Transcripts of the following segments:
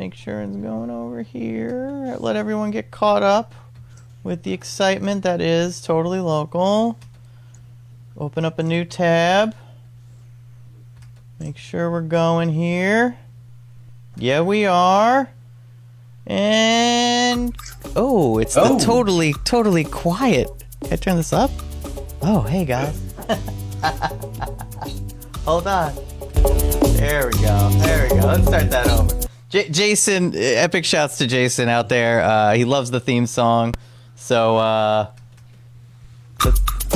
make sure it's going over here. Let everyone get caught up with the excitement that is Totally Local. Open up a new tab. Make sure we're going here. Yeah, we are. And oh, it's the totally quiet. Can I turn this up? Oh, hey guys. Hold on. There we go. Let's start that over. Jason, epic shouts to Jason out there. He loves the theme song. So,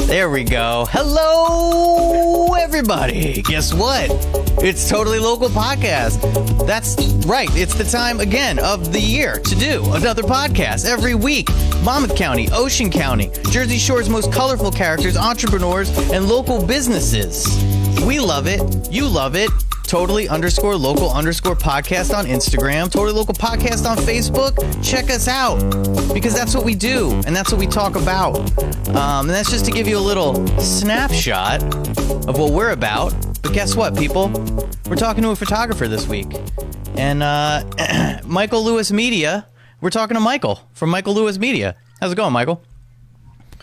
there we go. Hello, everybody. Guess what? It's Totally Local Podcast. That's right. It's the time again of the year to do another podcast every week. Monmouth County, Ocean County, Jersey Shore's most colorful characters, entrepreneurs, and local businesses. We love it. You love it. Totally_local_podcast on Instagram. Totally Local Podcast on Facebook. Check us out because that's what we do and that's what we talk about. And that's just to give you a little snapshot of what we're about. But guess what, people? We're talking to a photographer this week. And Michael Lewis Media. We're talking to Michael from Michael Lewis Media. How's it going, Michael?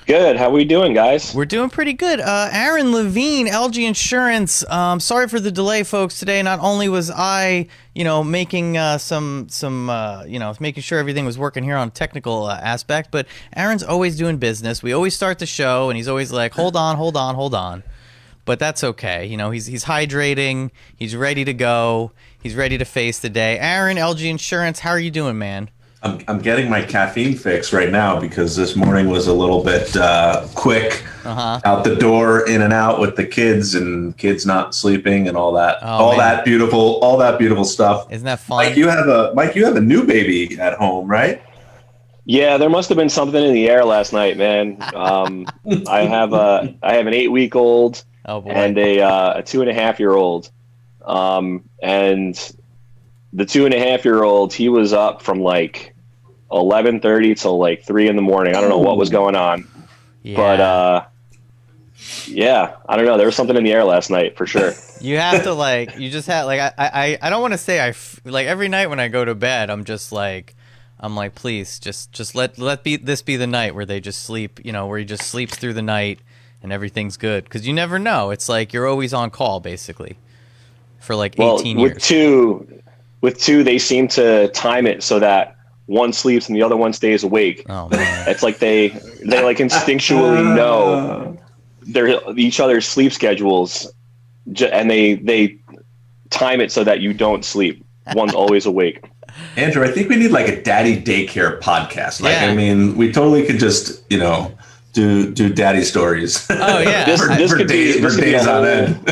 Good. How we doing, guys? We're doing pretty good. Aaron Levine, LG Insurance. Sorry for the delay, folks. Today, not only was I, making making sure everything was working here on a technical aspect, but Aaron's always doing business. We always start the show, and he's always like, hold on. But that's okay. He's hydrating. He's ready to go. He's ready to face the day. Aaron, LG Insurance, how are you doing, man? I'm getting my caffeine fix right now because this morning was a little bit quick. Out the door, in and out with the kids, and kids not sleeping, and all that, that beautiful stuff. Isn't that fun? Mike, you have a new baby at home, right? Yeah, there must have been something in the air last night, man. I have an 8-week-old and a 2.5-year-old, and the 2.5-year-old, he was up from like 11:30 till like 3 in the morning. I don't know what was going on, but I don't know. There was something in the air last night for sure. You have to I don't want to say every night when I go to bed, I'm like, please just let this be the night where they just sleep, where he just sleeps through the night and everything's good. Because you never know. It's like you're always on call basically for like 18 years. With two, they seem to time it so that one sleeps and the other one stays awake. Oh man! It's like they like instinctually know each other's sleep schedules, and they time it so that you don't sleep. One's always awake. Andrew, I think we need like a daddy daycare podcast. We totally could just do daddy stories. Oh yeah, this could be days on end.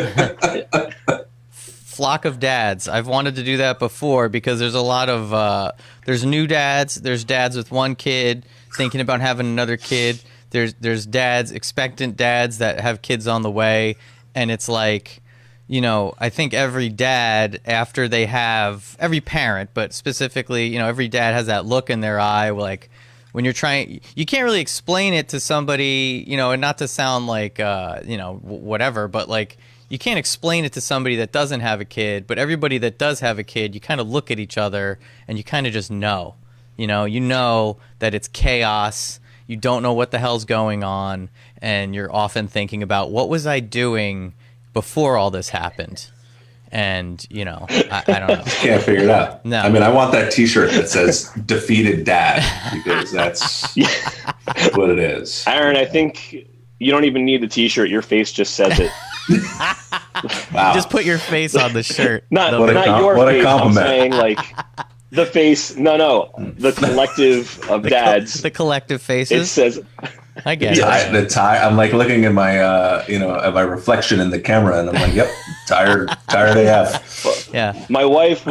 Flock of dads. I've wanted to do that before because there's a lot of there's new dads, there's dads with one kid thinking about having another kid, there's dads, expectant dads that have kids on the way, and it's like, I think every dad, after they have, every parent, but specifically, every dad has that look in their eye, like when you're trying, you can't really explain it to somebody, and not to sound like whatever, but like you can't explain it to somebody that doesn't have a kid, but everybody that does have a kid, you kind of look at each other and you kind of just know, you know that it's chaos. You don't know what the hell's going on. And you're often thinking about, what was I doing before all this happened? And, I don't know. Can't figure it out. No. I mean, I want that T-shirt that says defeated dad, because that's what it is. Aaron, I think you don't even need the T-shirt. Your face just says it. Wow. Just put your face on the shirt. Not your face. Compliment. I'm saying like the face. No, the collective of dads. The collective faces. It says. I get it. The tie. I'm like looking at my, at my reflection in the camera, and I'm like, yep, tired AF. Yeah. My wife,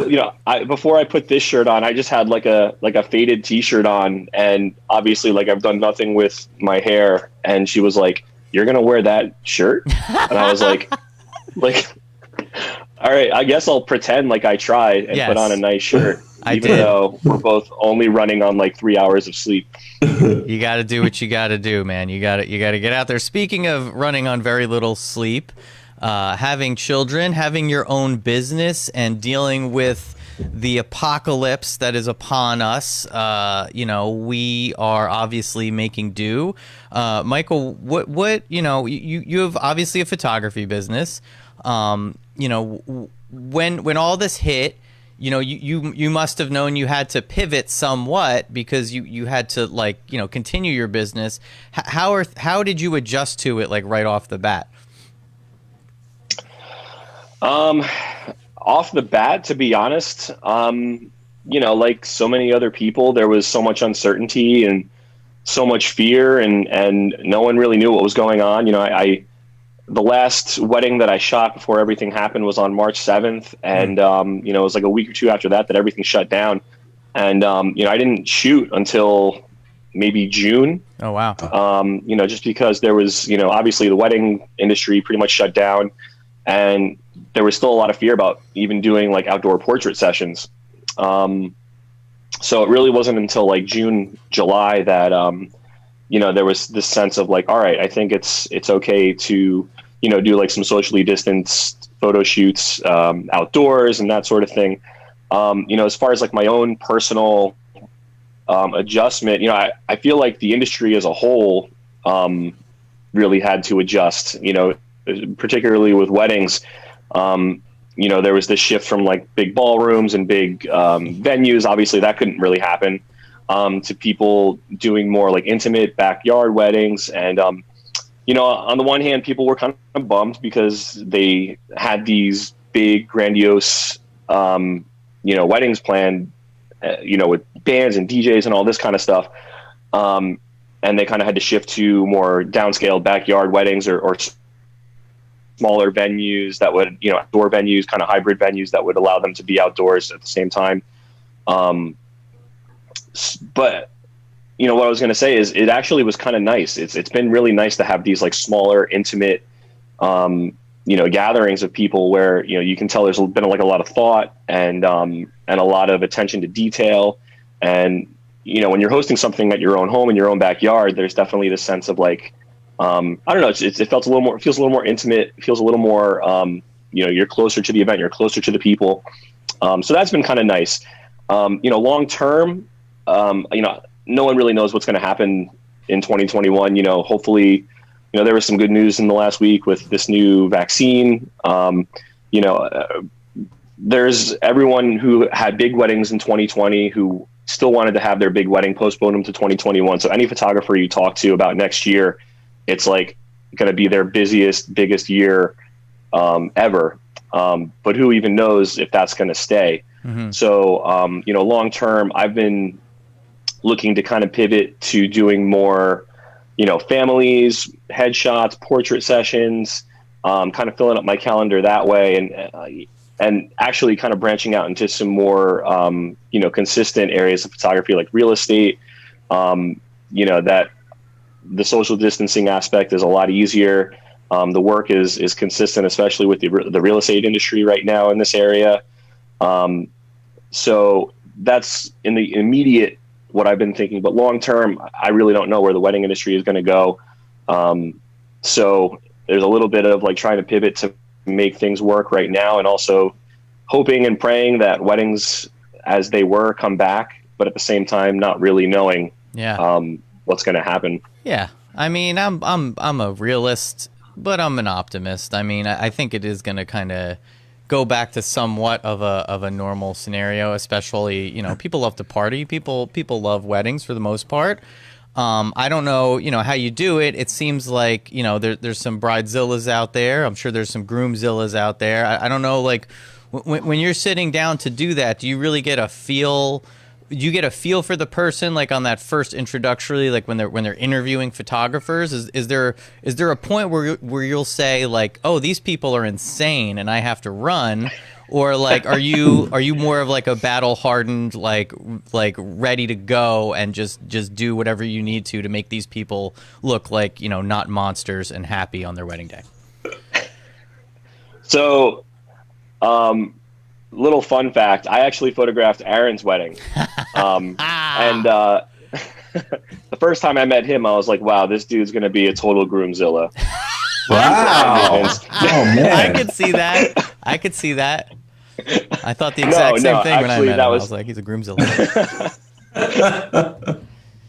before I put this shirt on, I just had like a faded T-shirt on, and obviously, like I've done nothing with my hair, and she was like, "You're gonna wear that shirt?" And I was like, all right, I guess I'll pretend like I tried and put on a nice shirt, even though we're both only running on like 3 hours of sleep. You got to do what you got to do, man. You got to get out there. Speaking of running on very little sleep, having children, having your own business, and dealing with the apocalypse that is upon us, we are obviously making do. Michael, what you have obviously a photography business. When all this hit, you must have known you had to pivot somewhat because you had to continue your business. How did you adjust to it right off the bat? Off the bat, to be honest, like so many other people, there was so much uncertainty and so much fear, and no one really knew what was going on. The last wedding that I shot before everything happened was on March 7th. And, it was like a week or two after that everything shut down. And, I didn't shoot until maybe June. Oh, wow. Just because there was, obviously the wedding industry pretty much shut down, and there was still a lot of fear about even doing like outdoor portrait sessions. So it really wasn't until like June, July that, there was this sense of like, all right, I think it's okay to, do like some socially distanced photo shoots outdoors and that sort of thing. As far as like my own personal adjustment, I feel like the industry as a whole really had to adjust, particularly with weddings. There was this shift from like big ballrooms and big venues. Obviously that couldn't really happen. To people doing more like intimate backyard weddings. And, on the one hand, people were kind of bummed because they had these big, grandiose, weddings planned, with bands and DJs and all this kind of stuff. And they kind of had to shift to more downscaled backyard weddings or smaller venues that would, outdoor venues, kind of hybrid venues that would allow them to be outdoors at the same time. But what I was going to say is it actually was kind of nice. It's been really nice to have these like smaller, intimate, gatherings of people where, you can tell there's been like a lot of thought and a lot of attention to detail. And, when you're hosting something at your own home in your own backyard, there's definitely this sense of like, I don't know, it feels a little more intimate, feels a little more, you're closer to the event, you're closer to the people. So that's been kind of nice. Long term, no one really knows what's going to happen in 2021. Hopefully, there was some good news in the last week with this new vaccine. There's everyone who had big weddings in 2020 who still wanted to have their big wedding, postpone them to 2021. So any photographer you talk to about next year, it's like going to be their biggest year ever. But who even knows if that's going to stay? Mm-hmm. So, long term, I've been looking to kind of pivot to doing more, families, headshots, portrait sessions, kind of filling up my calendar that way. And actually kind of branching out into some more, consistent areas of photography, like real estate, that the social distancing aspect is a lot easier. The work is consistent, especially with the real estate industry right now in this area. So that's in the immediate what I've been thinking, but long term, I really don't know where the wedding industry is going to go. So there's a little bit of like trying to pivot to make things work right now, and also hoping and praying that weddings as they were come back, but at the same time, not really knowing what's going to happen. Yeah. I mean, I'm a realist, but I'm an optimist. I mean, I think it is going to kind of go back to somewhat of a normal scenario, especially, people love to party. People love weddings for the most part. I don't know, how you do it. It seems like, there's some Bridezillas out there. I'm sure there's some Groomzillas out there. I don't know, like when you're sitting down to do that, do you really get a feel? Do you get a feel for the person, like on that first introductory, like when they're interviewing photographers? Is there a point where you'll say like, oh, these people are insane and I have to run, or like are you more of like a battle hardened, like ready to go and just do whatever you need to make these people look like not monsters and happy on their wedding day? So, little fun fact, I actually photographed Aaron's wedding. And the first time I met him, I was like, wow, this dude's going to be a total groomzilla. Wow. Oh, man. I could see that. I thought the exact same thing when I actually, met him. I was like, he's a groomzilla.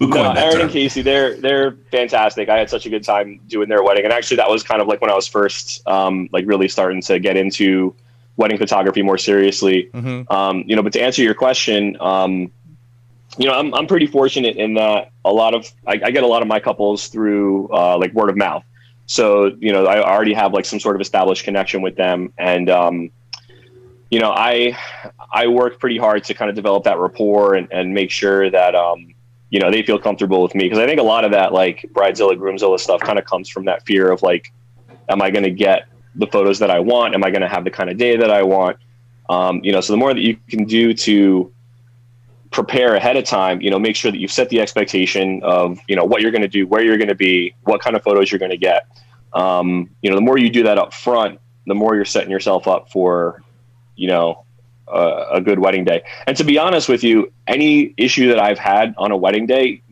No, Aaron and Casey, they're fantastic. I had such a good time doing their wedding, and actually, that was kind of like when I was first like really starting to get into wedding photography more seriously. Mm-hmm. You know, but to answer your question, you know, I'm pretty fortunate in that I get a lot of my couples through like word of mouth. So, you know, I already have like some sort of established connection with them, and you know, I work pretty hard to kind of develop that rapport and make sure that you know, they feel comfortable with me, because I think a lot of that like bridezilla, groomzilla stuff kind of comes from that fear of like, am I going to get the photos that I want? Am I going to have the kind of day that I want? You know, so the more that you can do to prepare ahead of time, you know, make sure that you've set the expectation of, you know, what you're going to do, where you're going to be, what kind of photos you're going to get. You know, the more you do that up front, the more you're setting yourself up for, you know, a good wedding day. And to be honest with you, any issue that I've had on a wedding day,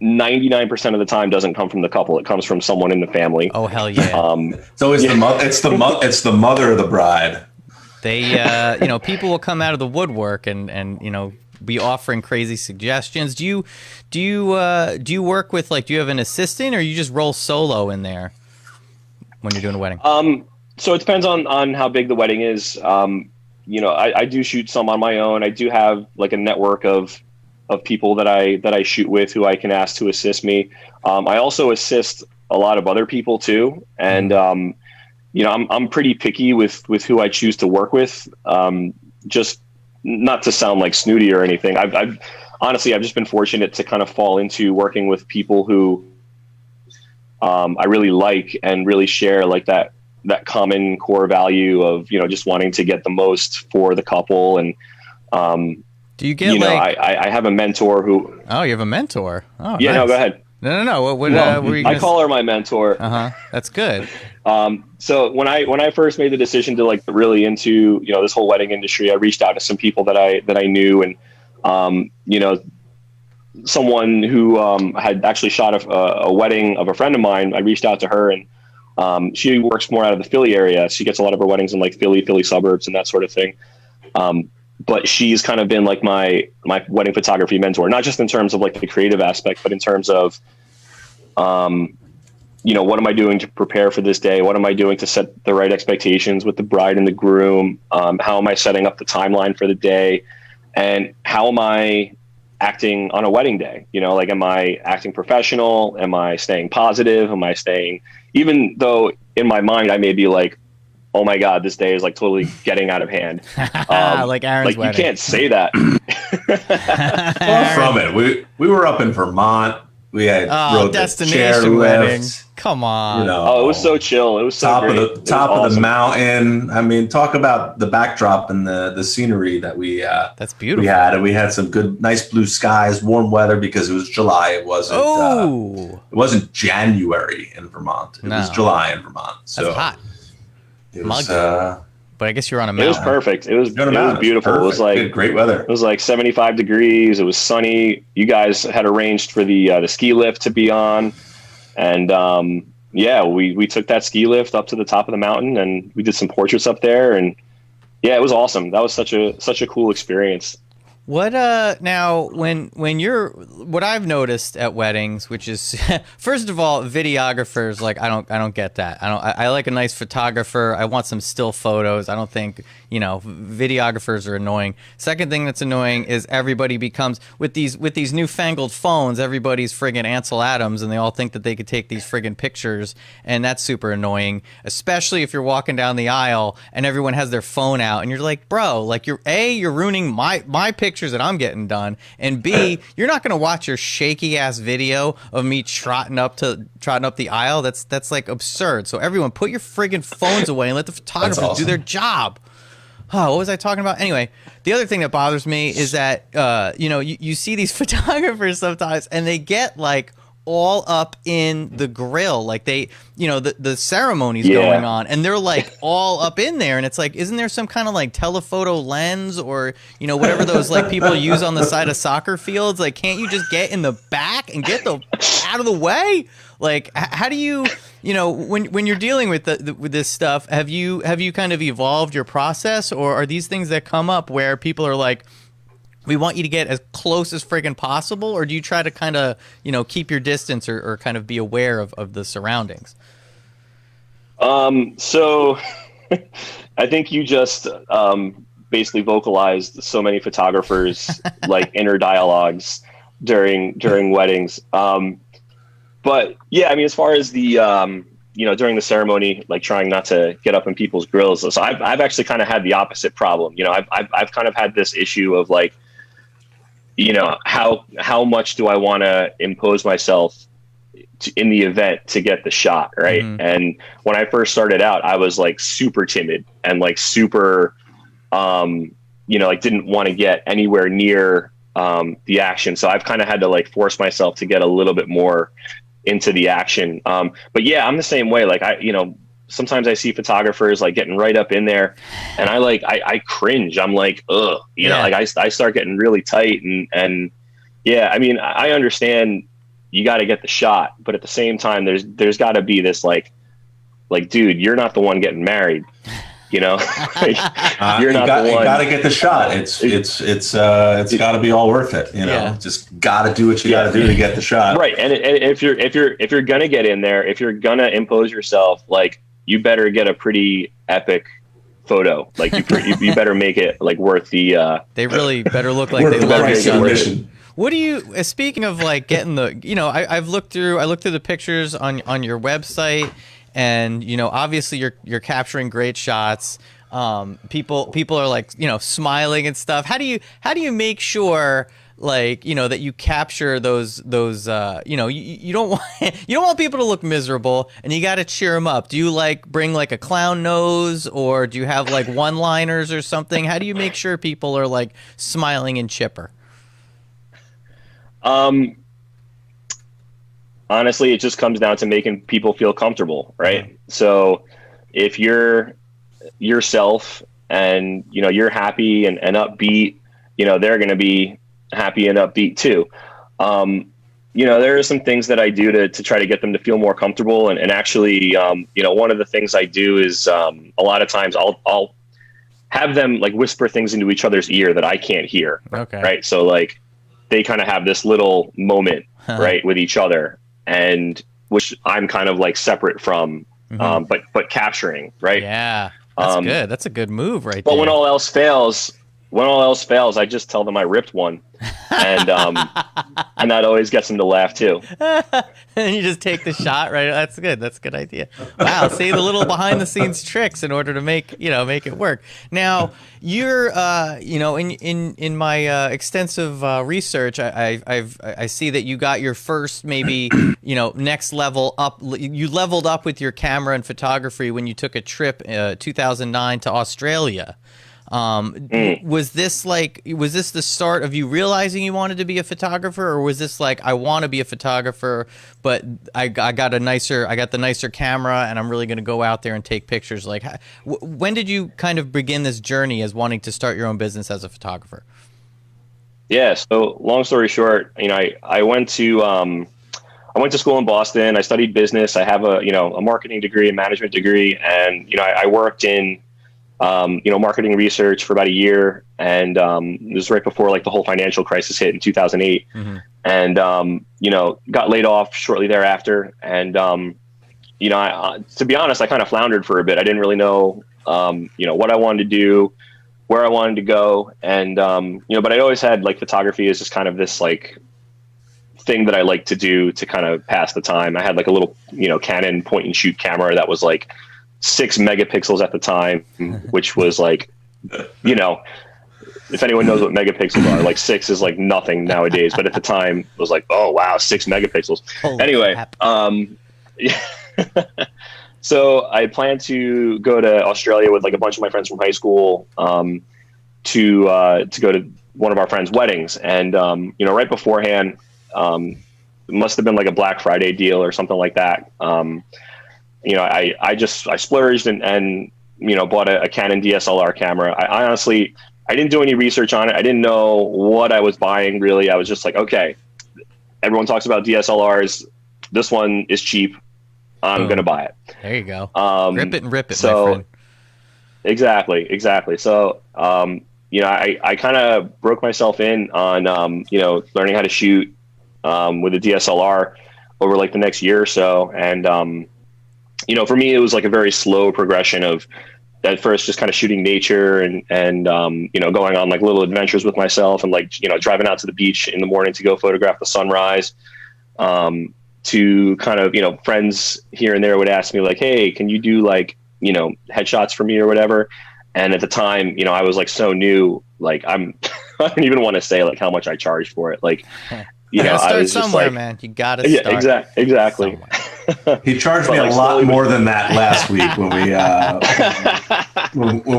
99% of the time doesn't come from the couple. It comes from someone in the family. Oh, hell yeah. It's always it's the mother of the bride. They, you know, people will come out of the woodwork and you know, be offering crazy suggestions. Do you work with, like, do you have an assistant, or you just roll solo in there when you're doing a wedding? So it depends on how big the wedding is. You know, I do shoot some on my own. I do have like a network of people that I shoot with who I can ask to assist me. I also assist a lot of other people too. And, you know, I'm pretty picky with who I choose to work with. Just not to sound like snooty or anything. I've honestly just been fortunate to kind of fall into working with people who I really like and really share like that common core value of, you know, just wanting to get the most for the couple. And, do you get, you know, I have a mentor who... Oh, you have a mentor. Oh, yeah, nice. No, go ahead. No. What were you I call her my mentor. That's good. So when I first made the decision to like really into, you know, this whole wedding industry, I reached out to some people that I knew, and, you know, someone who, had actually shot a wedding of a friend of mine. I reached out to her, and, she works more out of the Philly area. She gets a lot of her weddings in like Philly suburbs and that sort of thing. But she's kind of been like my wedding photography mentor, not just in terms of like the creative aspect, but in terms of, you know, what am I doing to prepare for this day? What am I doing to set the right expectations with the bride and the groom? How am I setting up the timeline for the day? And how am I acting on a wedding day? You know, like, am I acting professional? Am I staying positive? Am I staying, even though in my mind I may be like, oh my God, this day is like totally getting out of hand. Like Aaron's wedding. You can't say that. Far from it. We were up in Vermont. We had rode destination wedding. Come on. You know, it was so chill. It was so great. Top of the mountain. I mean, talk about the backdrop and the scenery that that's beautiful. We had some good, nice blue skies, warm weather, because it was July. It wasn't January in Vermont. It was July in Vermont. So that's hot. It was, but I guess you're on a mountain. It was perfect. It was beautiful. It was like great weather. It was like 75 degrees. It was sunny. You guys had arranged for the ski lift to be on, and we took that ski lift up to the top of the mountain, and we did some portraits up there, and yeah, it was awesome. That was such a cool experience. What now when you're, what I've noticed at weddings, which is first of all, videographers, like I don't get that. I like a nice photographer. I want some still photos. I don't think, you know, videographers are annoying. Second thing that's annoying is everybody becomes, with these newfangled phones, everybody's friggin' Ansel Adams, and they all think that they could take these friggin' pictures, and that's super annoying, especially if you're walking down the aisle and everyone has their phone out and you're like, bro, like you're ruining my pictures that I'm getting done, and B, you're not gonna watch your shaky ass video of me trotting up the aisle. That's like absurd. So everyone, put your friggin' phones away and let the photographers do their job. Oh, what was I talking about? Anyway, the other thing that bothers me is that you know, you see these photographers sometimes and they get like all up in the grill, like they, the ceremony's going on, and they're like all up in there, and it's like, isn't there some kind of like telephoto lens or whatever those like people use on the side of soccer fields? Like, can't you just get in the back and get the out of the way? Like, how do you, when you're dealing with with this stuff, have you kind of evolved your process, or are these things that come up where people are like, we want you to get as close as friggin' possible, or do you try to kind of, keep your distance or kind of be aware of the surroundings? So I think you just basically vocalized so many photographers like inner dialogues during weddings. But yeah, I mean, as far as the during the ceremony, like trying not to get up in people's grills. So I've actually kind of had the opposite problem. I've kind of had this issue of like, how much do I want to impose myself in the event to get the shot, right? Mm-hmm. And when I first started out, I was like super timid and like super, like didn't want to get anywhere near the action. So I've kind of had to like force myself to get a little bit more into the action. But yeah, I'm the same way. Like sometimes I see photographers like getting right up in there, and I cringe. I'm like, ugh, like I start getting really tight, and yeah, I mean, I understand you got to get the shot, but at the same time, there's got to be this like, dude, you're not the one getting married, you're not the one. You got to get the shot. It's got to be all worth it. Just got to do what you got to do to get the shot. Right, and if you're gonna get in there, if you're gonna impose yourself, like, you better get a pretty epic photo. Like you better make it like worth the. They really better look like they love it. What do you? Speaking of like getting the, I looked through the pictures on your website, and obviously you're capturing great shots. People are like smiling and stuff. How do you make sure, like, that you capture those you don't want people to look miserable, and you got to cheer them up? Do you like bring like a clown nose, or do you have like one-liners or something? How do you make sure people are like smiling and chipper? Honestly, it just comes down to making people feel comfortable, right? Mm-hmm. So if you're yourself and you're happy and upbeat, they're going to be happy and upbeat too. There are some things that I do to try to get them to feel more comfortable. And actually, one of the things I do is a lot of times I'll have them like whisper things into each other's ear that I can't hear. Okay. Right. So like they kind of have this little moment, right, with each other, and which I'm kind of like separate from, but capturing, right? Yeah, that's good. That's a good move, right? But there. when all else fails, I just tell them I ripped one, and and that always gets them to laugh too. And you just take the shot, right? That's good. That's a good idea. Wow, see the little behind the scenes tricks in order to make it work. Now, you're in my extensive research, I see that you got your first maybe next level up. You leveled up with your camera and photography when you took a trip 2009 to Australia. Was this the start of you realizing you wanted to be a photographer, or was this like, I want to be a photographer, but I got the nicer camera and I'm really going to go out there and take pictures? Like, when did you kind of begin this journey as wanting to start your own business as a photographer? Yeah. So long story short, I went to school in Boston. I studied business. I have a marketing degree, a management degree. And, I worked in, marketing research for about a year, and it was right before like the whole financial crisis hit in 2008, and got laid off shortly thereafter. And to be honest, I kind of floundered for a bit. I didn't really know what I wanted to do, where I wanted to go, and but I always had like photography as just kind of this like thing that I like to do to kind of pass the time. I had like a little Canon point and shoot camera that was like 6 megapixels at the time, which was like, if anyone knows what megapixels are, like 6 is like nothing nowadays, but at the time it was like, oh wow, 6 megapixels. Holy anyway, so I planned to go to Australia with like a bunch of my friends from high school, to go to one of our friends' weddings. And, right beforehand, must have been like a Black Friday deal or something like that. You know, I splurged and you know, bought a Canon DSLR camera. I honestly, I didn't do any research on it. I didn't know what I was buying really. I was just like, okay, everyone talks about DSLRs. This one is cheap. I'm going to buy it. There you go. Rip it and rip it, so, my friend. Exactly. So, you know, I kind of broke myself in on, you know, learning how to shoot with a DSLR over like the next year or so. And, you know, for me, it was like a very slow progression of at first just kind of shooting nature and you know, going on like little adventures with myself and like, you know, driving out to the beach in the morning to go photograph the sunrise, to kind of, you know, friends here and there would ask me like, hey, can you do like, you know, headshots for me or whatever. And at the time, you know, I was like so new, like I don't even want to say like how much I charged for it. Like, you know, start I was somewhere, just like, man. You gotta start. Yeah, exactly. He charged me a lot more than that last week when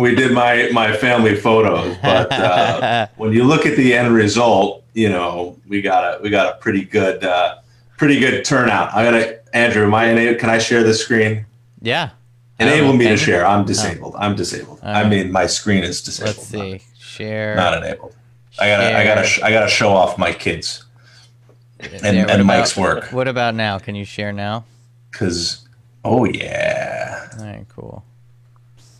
we did my family photos. But when you look at the end result, you know, we got a pretty good turnout. Andrew, can I share the screen? Yeah. Enable me to share. I'm disabled. I mean, my screen is disabled. Let's see. Share. Not enabled. I gotta show off my kids and Mike's work. What about now? Can you share now? Oh yeah. All right, cool. Let's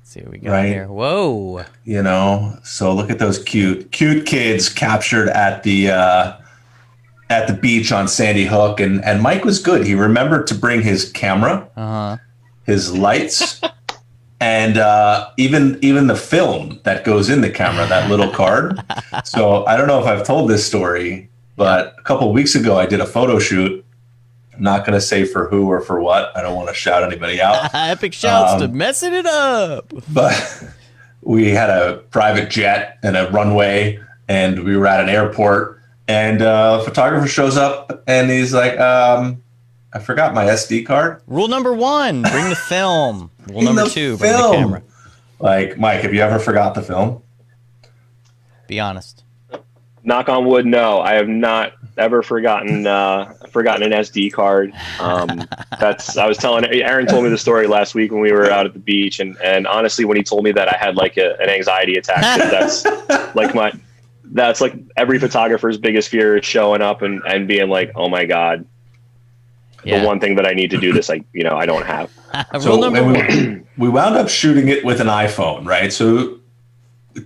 see what we got here. Whoa. You know, so look at those cute kids captured at the beach on Sandy Hook, and Mike was good. He remembered to bring his camera, his lights, and even the film that goes in the camera, that little card. So I don't know if I've told this story, but a couple of weeks ago I did a photo shoot. I'm not going to say for who or for what. I don't want to shout anybody out. Epic shouts to messing it up. But we had a private jet and a runway, and we were at an airport. And a photographer shows up, and he's like, I forgot my SD card. Rule number 1, bring the film. Rule number 2, bring the camera. Like, Mike, have you ever forgot the film? Be honest. Knock on wood, no. I have not ever forgotten an SD card. I was telling Aaron told me the story last week when we were out at the beach, and honestly, when he told me that, I had like an anxiety attack. That's like every photographer's biggest fear is showing up and being like, oh my God, the one thing that I need to do this, I don't have. So we wound up shooting it with an iPhone, right? So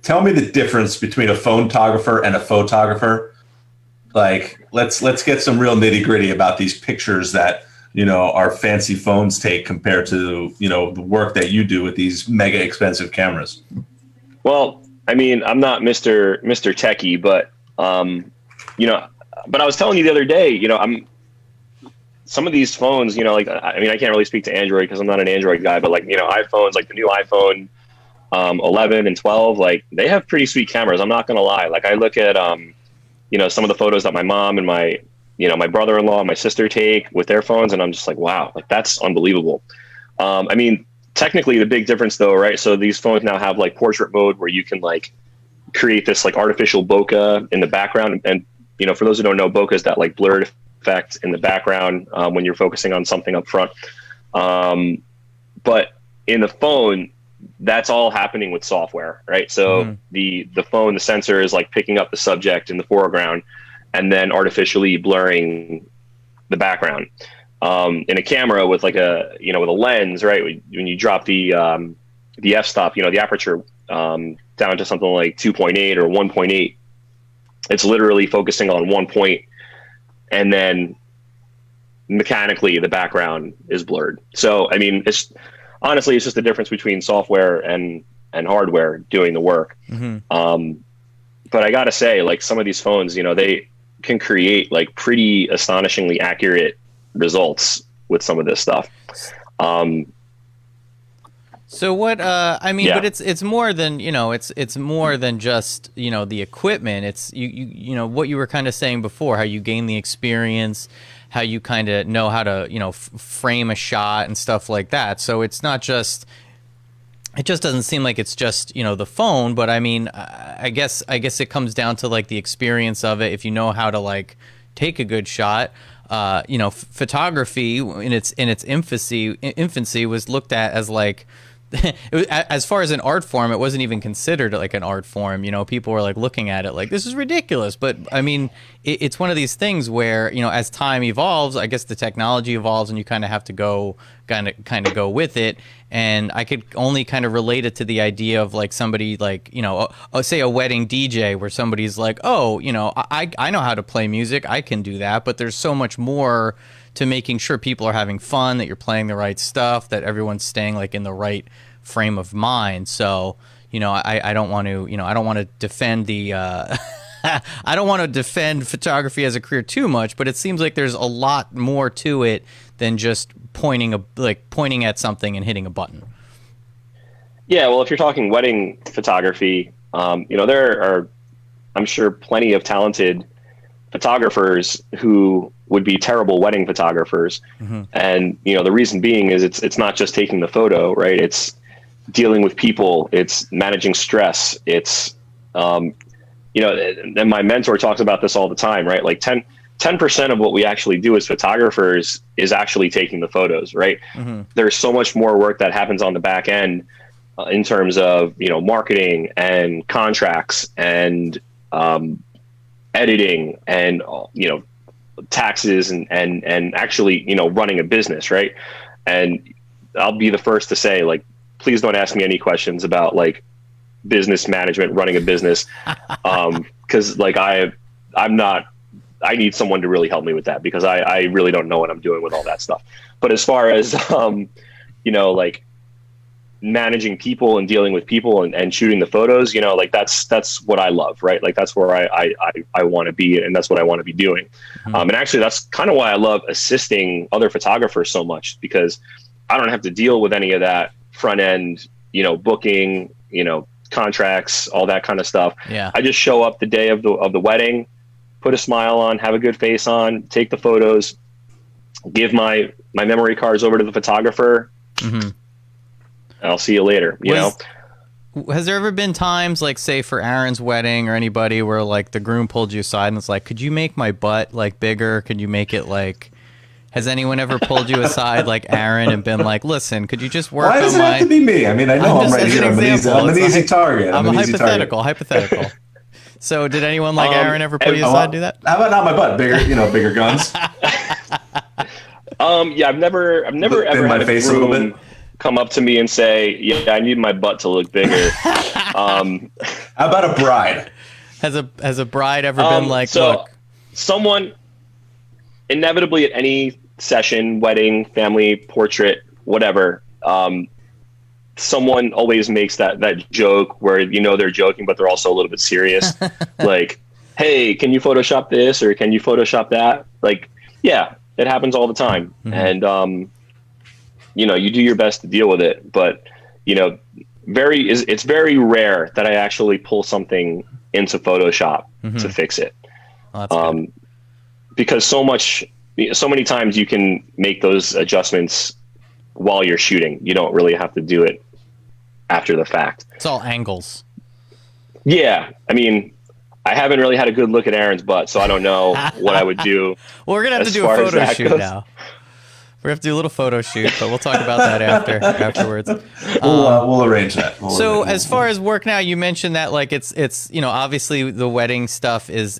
tell me the difference between a photographer and a photographer. Like, let's get some real nitty gritty about these pictures that, you know, our fancy phones take compared to, you know, the work that you do with these mega expensive cameras. Well, I mean, I'm not Mr. Techie, but, you know, but I was telling you the other day, you know, some of these phones, you know, like, I mean, I can't really speak to Android because I'm not an Android guy, but like, you know, iPhones, like the new iPhone 11 and 12, like they have pretty sweet cameras. I'm not going to lie. Like I look at, you know, some of the photos that my mom and my brother-in-law and my sister take with their phones. And I'm just like, wow, like that's unbelievable. I mean, technically the big difference though, right? So these phones now have like portrait mode where you can like create this like artificial bokeh in the background. And, you know, for those who don't know, bokeh is that like blurred effect in the background when you're focusing on something up front. But in the phone, that's all happening with software, right? So the phone, the sensor is like picking up the subject in the foreground and then artificially blurring the background. In a camera with like with a lens, right? When you drop the f-stop, you know, the aperture down to something like 2.8 or 1.8, it's literally focusing on one point, and then mechanically the background is blurred. So, I mean, honestly, it's just the difference between software and hardware doing the work. But I gotta say, like some of these phones, you know, they can create like pretty astonishingly accurate results with some of this stuff. So what, I mean, but it's more than, you know, it's more than just, you know, the equipment. It's you know, what you were kind of saying before, how you gain the experience, how you kind of know how to, you know, frame a shot and stuff like that. So it's not just, it just doesn't seem like it's just, you know, the phone, but I mean, I guess it comes down to like the experience of it. If you know how to like, take a good shot. Photography in its infancy was looked at as like, as far as an art form, it wasn't even considered like an art form. People were like looking at it like, this is ridiculous. But I mean, it's one of these things where, as time evolves, I guess the technology evolves, and you kind of have to go kind of go with it. And I could only kind of relate it to the idea of like somebody like, say a wedding DJ where somebody's like, oh, I know how to play music, I can do that. But there's so much more to making sure people are having fun, that you're playing the right stuff, that everyone's staying like in the right frame of mind. So, I don't want to, I don't want to defend the, I don't want to defend photography as a career too much, but it seems like there's a lot more to it than just pointing at something and hitting a button. Yeah, well, if you're talking wedding photography, there are, I'm sure, plenty of talented photographers who would be terrible wedding photographers. Mm-hmm. And, the reason being is it's not just taking the photo, right? It's dealing with people, it's managing stress. It's, and my mentor talks about this all the time, right? Like 10% of what we actually do as photographers is actually taking the photos, right? Mm-hmm. There's so much more work that happens on the back end in terms of, marketing and contracts and editing and, taxes and actually, running a business, right? And I'll be the first to say, like, please don't ask me any questions about like business management, running a business. 'Cause like I need someone to really help me with that, because I really don't know what I'm doing with all that stuff. But as far as, like managing people and dealing with people and shooting the photos, like that's what I love, right? Like that's where I want to be, and that's what I want to be doing. Mm-hmm. And actually that's kind of why I love assisting other photographers so much, because I don't have to deal with any of that front end, booking, contracts, all that kind of stuff. Yeah. I just show up the day of the wedding, put a smile on, have a good face on, take the photos, give my memory cards over to the photographer. Mm-hmm. I'll see you later. Has there ever been times, like say for Aaron's wedding or anybody, where like the groom pulled you aside and was like, could you make my butt like bigger? Could you make it like, has anyone ever pulled you aside like Aaron and been like, listen, could you just work on my... Why does it have to be me? I mean, I know I'm right here. I'm an easy target. I'm a hypothetical. So did anyone like Aaron ever pull you aside and do that? How about not my butt? Bigger guns? Yeah, I've never ever had a groom come up to me and say, yeah, I need my butt to look bigger. How about a bride? Has a bride ever been like, look... Someone, inevitably at any session, wedding, family, portrait, whatever, someone always makes that joke where they're joking, but they're also a little bit serious. Like, hey, can you Photoshop this, or can you Photoshop that? Like, yeah, it happens all the time. Mm-hmm. And you do your best to deal with it, but it's very rare that I actually pull something into Photoshop mm-hmm. to fix it. Oh, that's good. Because so many times you can make those adjustments while you're shooting. You don't really have to do it after the fact. It's all angles. Yeah. I mean, I haven't really had a good look at Aaron's butt, so I don't know what I would do. Well, we're going to have to do a photo shoot now. We have to do a little photo shoot, but we'll talk about that afterwards. We'll arrange that. As far as work now, you mentioned that like it's obviously the wedding stuff is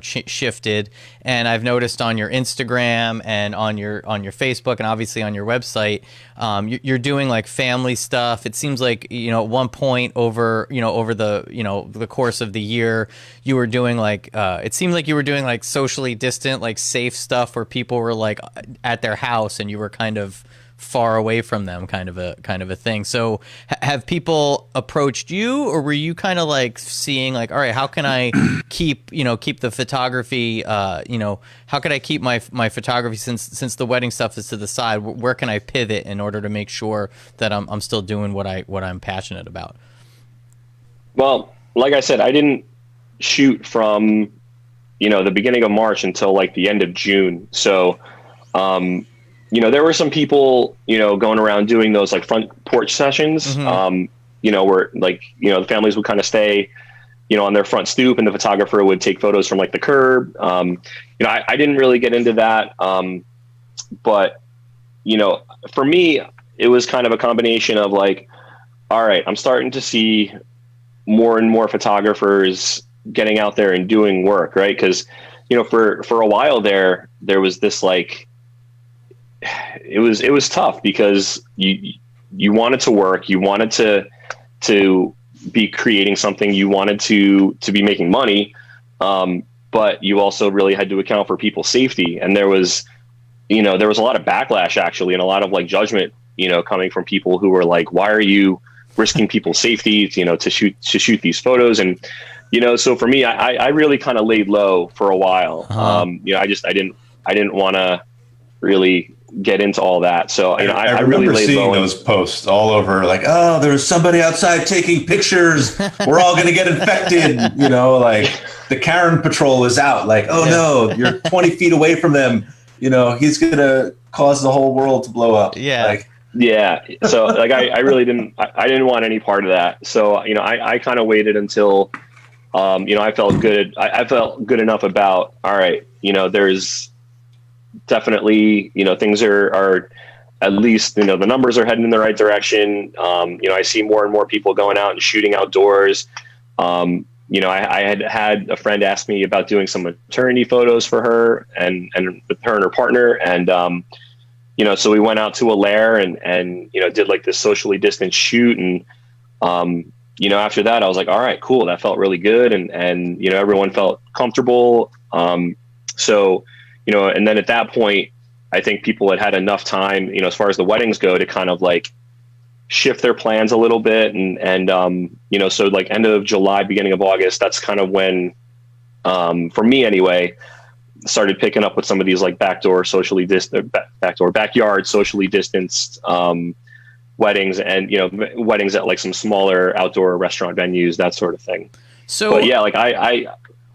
shifted, and I've noticed on your Instagram and on your Facebook and obviously on your website, you're doing like family stuff. It seems like at one point over the course of the year, you were doing like it seemed like you were doing like socially distant, like safe stuff where people were like at their house and you were kind of far away from them, kind of a thing. So have people approached you, or were you kind of like seeing like, all right, how can I keep the photography, how can I keep my photography since the wedding stuff is to the side, where can I pivot in order to make sure that I'm still doing what I'm passionate about? Well, like I said, I didn't shoot from, the beginning of March until like the end of June. So, there were some people, going around doing those like front porch sessions, mm-hmm. Where like, the families would kind of stay on their front stoop, and the photographer would take photos from like the curb. I didn't really get into that. But, for me, it was kind of a combination of like, all right, I'm starting to see more and more photographers getting out there and doing work, right? Because, for a while there was this like, it was tough because you wanted to work, you wanted to be creating something, you wanted to be making money, but you also really had to account for people's safety. And there was a lot of backlash actually, and a lot of like judgment, coming from people who were like, why are you risking people's safety, to shoot these photos? And, so for me, I really kind of laid low for a while. I didn't want to really get into all that. So, I really remember laid seeing low. those posts all over like, oh, there's somebody outside taking pictures. We're all going to get infected. Like the Karen patrol is out. Like, oh no, you're 20 feet away from them. He's going to cause the whole world to blow up. Yeah. Like, yeah. So like, I really didn't want any part of that. So, I kind of waited until, I felt good. I felt good enough about, all right, there's definitely, things are at least, the numbers are heading in the right direction. I see more and more people going out and shooting outdoors. I had a friend ask me about doing some maternity photos for her and with her and her partner. And, so we went out to a lair and did like this socially distanced shoot. And, after that, I was like, all right, cool. That felt really good. And everyone felt comfortable. So, and then at that point, I think people had enough time, as far as the weddings go, to kind of like shift their plans a little bit. And so like end of July, beginning of August, that's kind of when, for me anyway, started picking up with some of these like backyard socially distanced weddings, and weddings at like some smaller outdoor restaurant venues, that sort of thing. So, but yeah, like I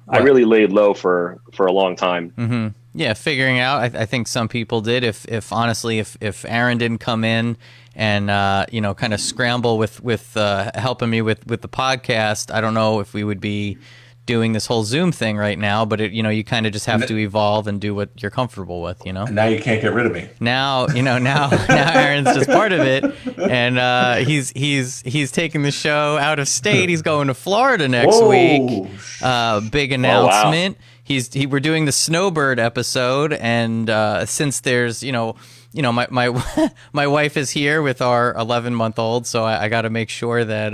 really laid low for a long time. Mm-hmm. Yeah, figuring out. I think some people did. If honestly, if Aaron didn't come in and kind of scramble with helping me with the podcast, I don't know if we would be doing this whole Zoom thing right now. But you kind of just have to evolve and do what you're comfortable with. And now you can't get rid of me. Now now Aaron's just part of it, and he's taking the show out of state. He's going to Florida next week. Big announcement. Oh, wow. We're doing the Snowbird episode, and since there's my wife is here with our 11-month-old, so I got to make sure that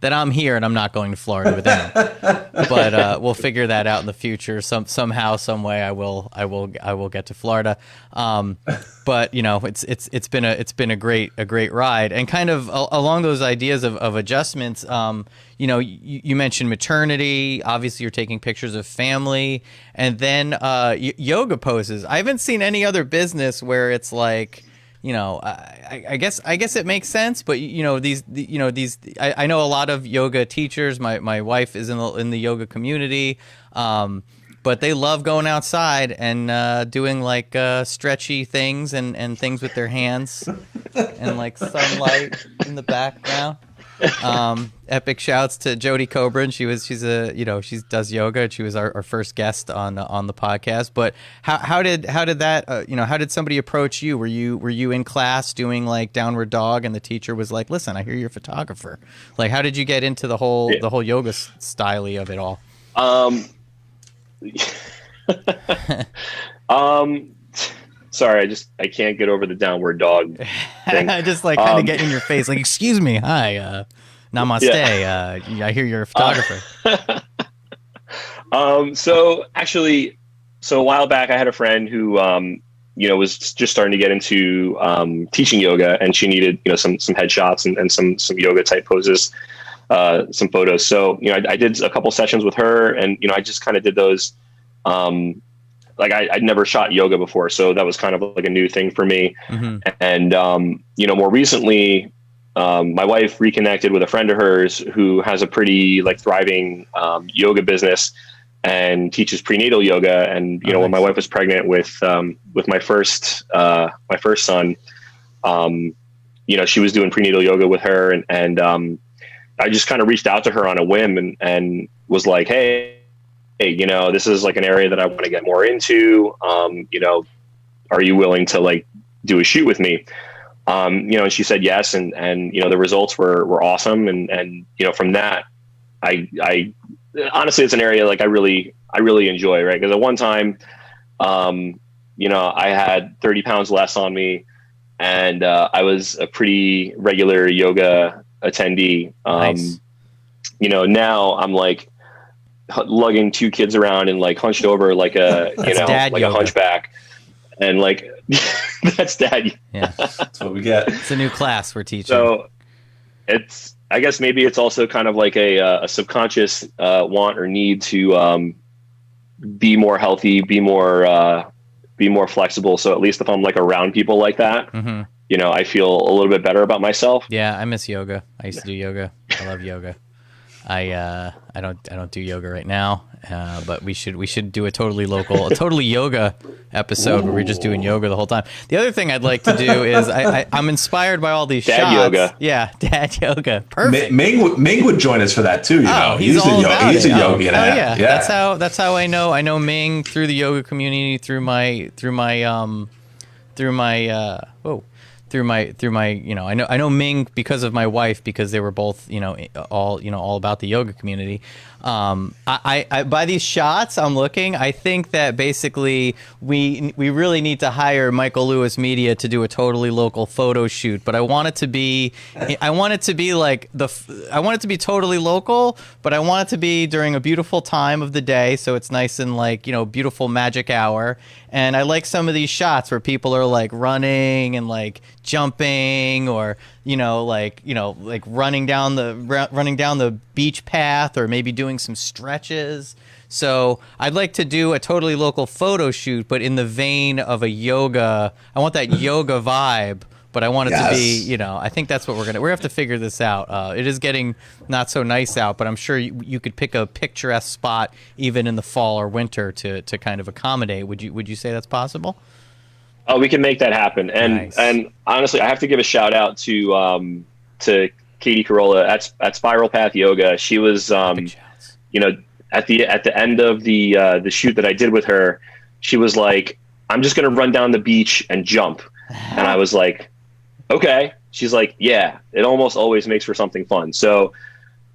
that I'm here and I'm not going to Florida with them. But we'll figure that out in the future. Somehow, some way, I will get to Florida. But it's been a great ride, and kind of along those ideas of adjustments. You mentioned maternity. Obviously, you're taking pictures of family, and then yoga poses. I haven't seen any other business where it's like, I guess it makes sense. But I know a lot of yoga teachers. My wife is in the yoga community, but they love going outside and doing like stretchy things and things with their hands and like sunlight in the background. Epic shouts to Jody Coburn. She does yoga, and she was our first guest on the podcast. But how did that how did somebody approach you? Were you in class doing like downward dog, and the teacher was like, listen, I hear you're a photographer. Like, how did you get into the whole yoga style of it all? Sorry, I can't get over the downward dog thing. Just like kind of get in your face, like, excuse me, hi, namaste. Yeah. I hear you're a photographer. So a while back, I had a friend who was just starting to get into teaching yoga, and she needed some headshots and some yoga type poses, some photos. So I did a couple sessions with her, and I just kind of did those. Like I'd never shot yoga before, so that was kind of like a new thing for me. Mm-hmm. And, more recently, my wife reconnected with a friend of hers who has a pretty like thriving, yoga business and teaches prenatal yoga. And, when my wife was pregnant with my first son, she was doing prenatal yoga with her. And I just kind of reached out to her on a whim and was like, hey, you know, this is like an area that I want to get more into. You know, are you willing to like do a shoot with me? You know, and she said yes. And, you know, the results were awesome. And, you know, from that, I honestly, it's an area like I really enjoy, right? Because at one time, you know, I had 30 pounds less on me, and I was a pretty regular yoga attendee. Nice. You know, now I'm like lugging 2 kids around and like hunched over like a, you know, like yoga. A hunchback, and like that's dad. Yeah, that's what we get. It's a new class we're teaching. So I guess maybe it's also kind of like a subconscious want or need to be more healthy, be more flexible. So at least if I'm like around people like that, mm-hmm. you know, I feel a little bit better about myself. Yeah, I miss yoga. I used to do yoga. I love yoga. I don't do yoga right now, but we should do a totally yoga episode where we're just doing yoga the whole time. The other thing I'd like to do is I'm inspired by all these dad shots. Yoga. Yeah, dad yoga. Perfect. Ming would join us for that too. You know, he's a yogi. Yeah. That's how I know. I know Ming through the yoga community, through my you know, I know Ming because of my wife, because they were both, you know, all about the yoga community. I by these shots I'm looking, I think that basically we really need to hire Michael Lewis Media to do a totally local photo shoot, but I want it to be totally local, but I want it to be during a beautiful time of the day, so it's nice and like, you know, beautiful magic hour. And I like some of these shots where people are like running and like jumping, or like running down the beach path, or maybe doing some stretches. So I'd like to do a totally local photo shoot, but in the vein of a yoga. I want that yoga vibe, but I want it to be, you know, I think that's what we're going to have to figure this out. It is getting not so nice out, but I'm sure you could pick a picturesque spot even in the fall or winter to kind of accommodate. Would you say that's possible? Oh, we can make that happen. And nice. And honestly, I have to give a shout out to Katie Carolla at Spiral Path Yoga. She was, you know, at the end of the shoot that I did with her, she was like, "I'm just going to run down the beach and jump." And I was like, "Okay." She's like, "Yeah, it almost always makes for something fun." So,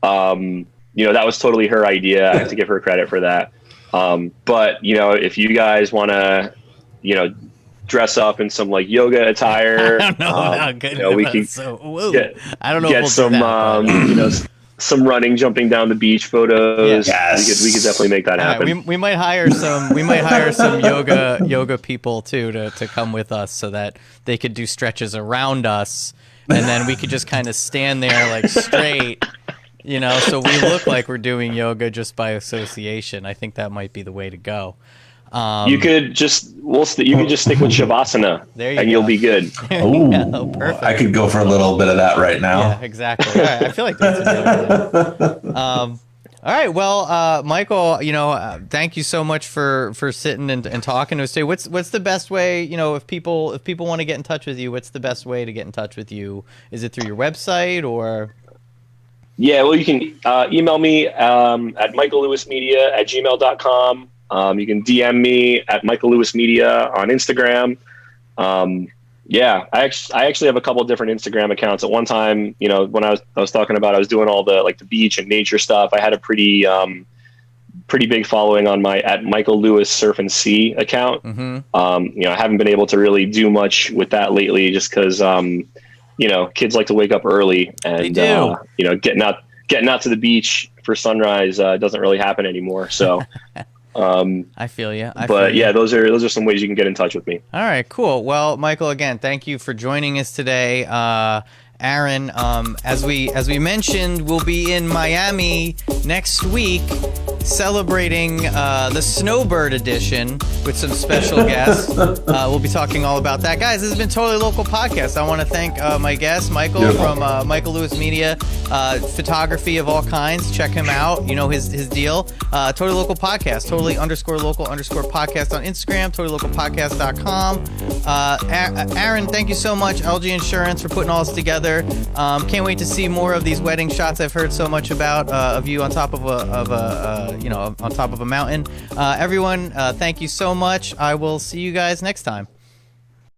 you know, that was totally her idea. I have to give her credit for that. But, you know, if you guys want to, you know, dress up in some like yoga attire, I don't know how good, you know, we can I don't know get if some, you know, some running, jumping down the beach photos. Yes. We could definitely make that happen. Right, we might hire some yoga people too to come with us, so that they could do stretches around us, and then we could just kind of stand there like straight, you know, so we look like we're doing yoga just by association. I think that might be the way to go. You could just stick with Shavasana, and you'll be good. Oh, yeah, perfect. I could go for a little bit of that right now. Yeah, exactly. All right, I feel like that's all right. Well, Michael, you know, thank you so much for sitting and talking to us today. What's the best way, you know, if people want to get in touch with you, what's the best way to get in touch with you? Is it through your website or? Yeah, well, you can email me at michaellewismedia@gmail.com. You can DM me at Michael Lewis Media on Instagram. Yeah, I actually have a couple of different Instagram accounts. At one time, you know, when I was talking about, I was doing all the like the beach and nature stuff. I had a pretty big following on my at Michael Lewis Surf and Sea account. Mm-hmm. You know, I haven't been able to really do much with that lately, just because you know, kids like to wake up early, and they do. You know, getting out to the beach for sunrise doesn't really happen anymore. So. I feel you. Yeah, those are some ways you can get in touch with me. All right, cool. Well, Michael, again, thank you for joining us today. Aaron, as we mentioned, we'll be in Miami next week celebrating the Snowbird edition with some special guests. We'll be talking all about that. Guys, this has been Totally Local Podcast. I want to thank my guest, Michael from Michael Lewis Media, photography of all kinds. Check him out. You know his deal. Totally Local Podcast, Totally_Local_Podcast on Instagram, TotallyLocalPodcast.com. Aaron, thank you so much, LG Insurance, for putting all this together. Can't wait to see more of these wedding shots I've heard so much about of you on top of on top of a mountain. Everyone, thank you so much. I will see you guys next time.